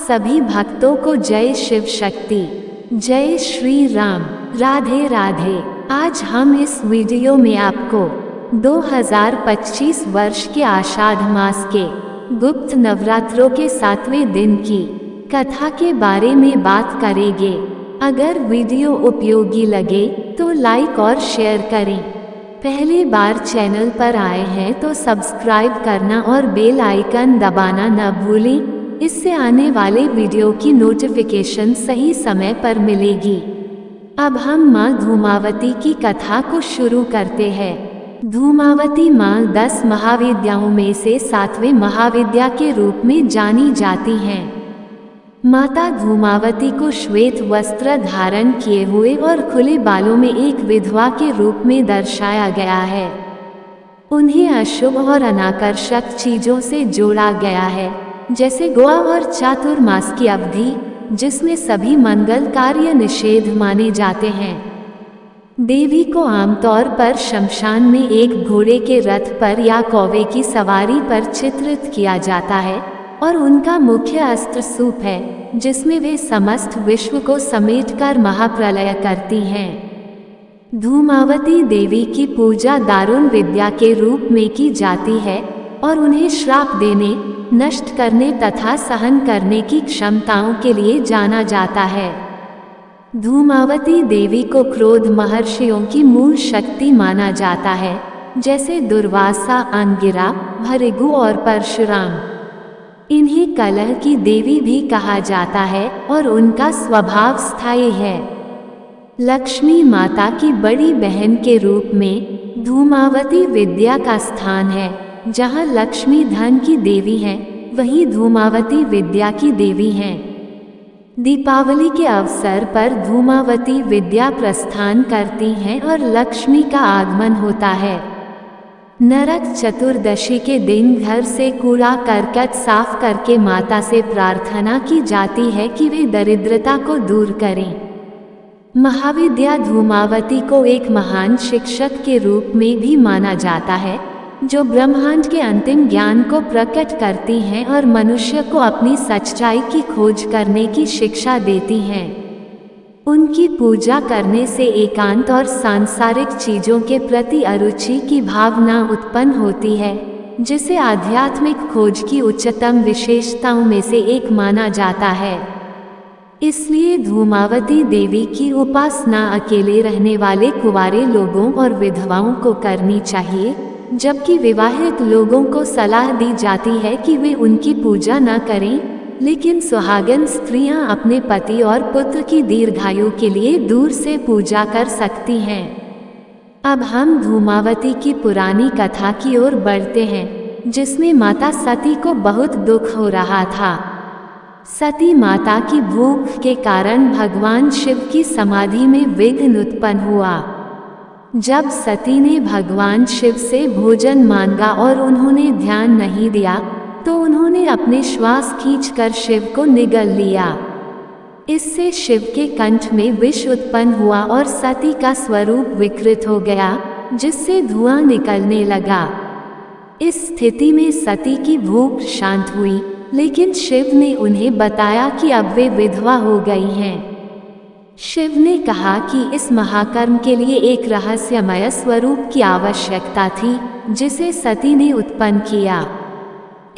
सभी भक्तों को जय शिव शक्ति, जय श्री राम, राधे राधे। आज हम इस वीडियो में आपको 2025 वर्ष के आषाढ़ मास के गुप्त नवरात्रों के 7वें दिन की कथा के बारे में बात करेंगे। अगर वीडियो उपयोगी लगे तो लाइक और शेयर करें। पहली बार चैनल पर आए हैं तो सब्सक्राइब करना और बेल आइकन दबाना न भूलें। इससे आने वाले वीडियो की नोटिफिकेशन सही समय पर मिलेगी। अब हम माँ धूमावती की कथा को शुरू करते हैं। धूमावती माँ 10 महाविद्याओं में से 7वें महाविद्या के रूप में जानी जाती हैं। माता धूमावती को श्वेत वस्त्र धारण किए हुए और खुले बालों में एक विधवा के रूप में दर्शाया गया है। उन्हें अशुभ और अनाकर्षक चीजों से जोड़ा गया है, जैसे गोआ और चातुर्मास की अवधि, जिसमें सभी मंगल कार्य निषेध माने जाते हैं। देवी को आमतौर पर शमशान में एक घोड़े के रथ पर या कौवे की सवारी पर चित्रित किया जाता है और उनका मुख्य अस्त्र सूप है, जिसमें वे समस्त विश्व को समेटकर महाप्रलय करती हैं। धूमावती देवी की पूजा दारुण विद्या के रूप में की जाती है और उन्हें श्राप देने, नष्ट करने तथा सहन करने की क्षमताओं के लिए जाना जाता है। धूमावती देवी को क्रोध महर्षियों की मूल शक्ति माना जाता है, जैसे दुर्वासा, अंगिरा, भृगु और परशुराम। इन्हें कलह की देवी भी कहा जाता है और उनका स्वभाव स्थायी है। लक्ष्मी माता की बड़ी बहन के रूप में धूमावती विद्या का स्थान है। जहाँ लक्ष्मी धन की देवी हैं, वहीं धूमावती विद्या की देवी हैं। दीपावली के अवसर पर धूमावती विद्या प्रस्थान करती हैं और लक्ष्मी का आगमन होता है। नरक चतुर्दशी के दिन घर से कूड़ा करकट साफ करके माता से प्रार्थना की जाती है कि वे दरिद्रता को दूर करें। महाविद्या धूमावती को एक महान शिक्षक के रूप में भी माना जाता है, जो ब्रह्मांड के अंतिम ज्ञान को प्रकट करती हैं और मनुष्य को अपनी सच्चाई की खोज करने की शिक्षा देती हैं। उनकी पूजा करने से एकांत और सांसारिक चीजों के प्रति अरुचि की भावना उत्पन्न होती है, जिसे आध्यात्मिक खोज की उच्चतम विशेषताओं में से एक माना जाता है। इसलिए धूमावती देवी की उपासना अकेले रहने वाले कुंवारे लोगों और विधवाओं को करनी चाहिए, जबकि विवाहित लोगों को सलाह दी जाती है कि वे उनकी पूजा न करें, लेकिन सुहागन स्त्रियां अपने पति और पुत्र की दीर्घायु के लिए दूर से पूजा कर सकती हैं। अब हम धूमावती की पुरानी कथा की ओर बढ़ते हैं, जिसमें माता सती को बहुत दुख हो रहा था। सती माता की भूख के कारण भगवान शिव की समाधि में विघ्न उत्पन्न हुआ। जब सती ने भगवान शिव से भोजन मांगा और उन्होंने ध्यान नहीं दिया, तो उन्होंने अपने श्वास खींचकर शिव को निगल लिया। इससे शिव के कंठ में विष उत्पन्न हुआ और सती का स्वरूप विकृत हो गया, जिससे धुआं निकलने लगा। इस स्थिति में सती की भूख शांत हुई, लेकिन शिव ने उन्हें बताया कि अब वे विधवा हो गई हैं। शिव ने कहा कि इस महाकर्म के लिए एक रहस्यमय स्वरूप की आवश्यकता थी, जिसे सती ने उत्पन्न किया।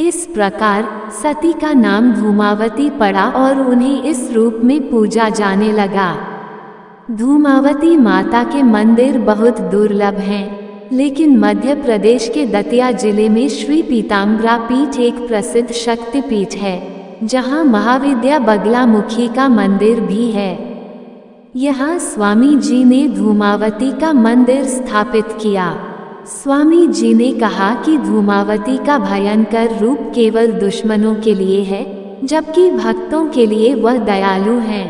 इस प्रकार सती का नाम धूमावती पड़ा और उन्हें इस रूप में पूजा जाने लगा। धूमावती माता के मंदिर बहुत दुर्लभ हैं, लेकिन मध्य प्रदेश के दतिया जिले में श्री पीताम्बरा पीठ एक प्रसिद्ध शक्तिपीठ है, जहाँ महाविद्या बगलामुखी का मंदिर भी है। यहाँ स्वामी जी ने धूमावती का मंदिर स्थापित किया। स्वामी जी ने कहा कि धूमावती का भयंकर रूप केवल दुश्मनों के लिए है, जबकि भक्तों के लिए वह दयालु हैं।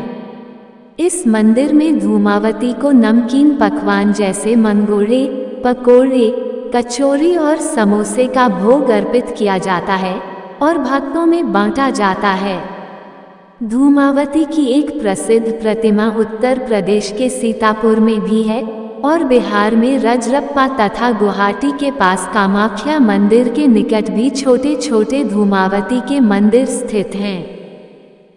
इस मंदिर में धूमावती को नमकीन पकवान जैसे मंगोड़े, पकोड़े, कचौरी और समोसे का भोग अर्पित किया जाता है और भक्तों में बांटा जाता है। धूमावती की एक प्रसिद्ध प्रतिमा उत्तर प्रदेश के सीतापुर में भी है और बिहार में रजरप्पा तथा गुवाहाटी के पास कामाख्या मंदिर के निकट भी छोटे छोटे धूमावती के मंदिर स्थित हैं।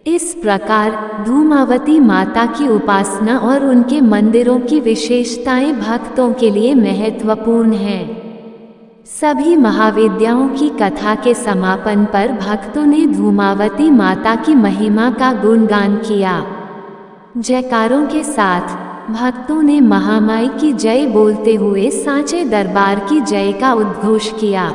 इस प्रकार धूमावती माता की उपासना और उनके मंदिरों की विशेषताएं भक्तों के लिए महत्वपूर्ण हैं। सभी महाविद्याओं की कथा के समापन पर भक्तों ने धूमावती माता की महिमा का गुणगान किया। जयकारों के साथ भक्तों ने महामाई की जय बोलते हुए सांचे दरबार की जय का उद्घोष किया।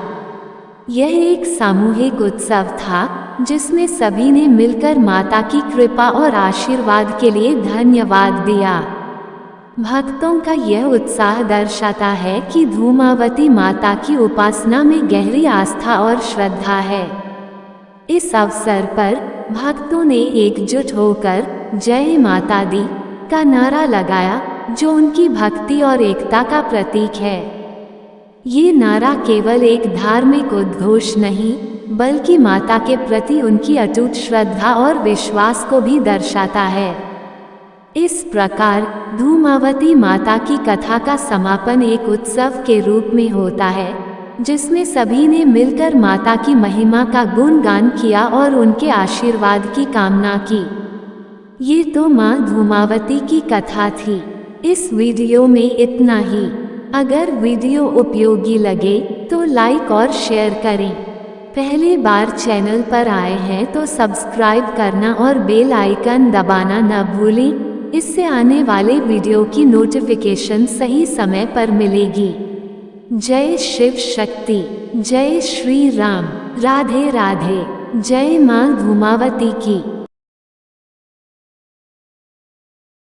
यह एक सामूहिक उत्सव था जिसमें सभी ने मिलकर माता की कृपा और आशीर्वाद के लिए धन्यवाद दिया। भक्तों का यह उत्साह दर्शाता है कि धूमावती माता की उपासना में गहरी आस्था और श्रद्धा है। इस अवसर पर भक्तों ने एकजुट होकर जय माता दी का नारा लगाया, जो उनकी भक्ति और एकता का प्रतीक है। ये नारा केवल एक धार्मिक उद्घोष नहीं, बल्कि माता के प्रति उनकी अटूट श्रद्धा और विश्वास को भी दर्शाता है। इस प्रकार धूमावती माता की कथा का समापन एक उत्सव के रूप में होता है, जिसमें सभी ने मिलकर माता की महिमा का गुणगान किया और उनके आशीर्वाद की कामना की। ये तो माँ धूमावती की कथा थी। इस वीडियो में इतना ही। अगर वीडियो उपयोगी लगे तो लाइक और शेयर करें। पहली बार चैनल पर आए हैं तो सब्सक्राइब करना और बेल आइकन दबाना न भूलें। इससे आने वाले वीडियो की नोटिफिकेशन सही समय पर मिलेगी। जय शिव शक्ति, जय श्री राम, राधे राधे, जय माँ धूमावती की।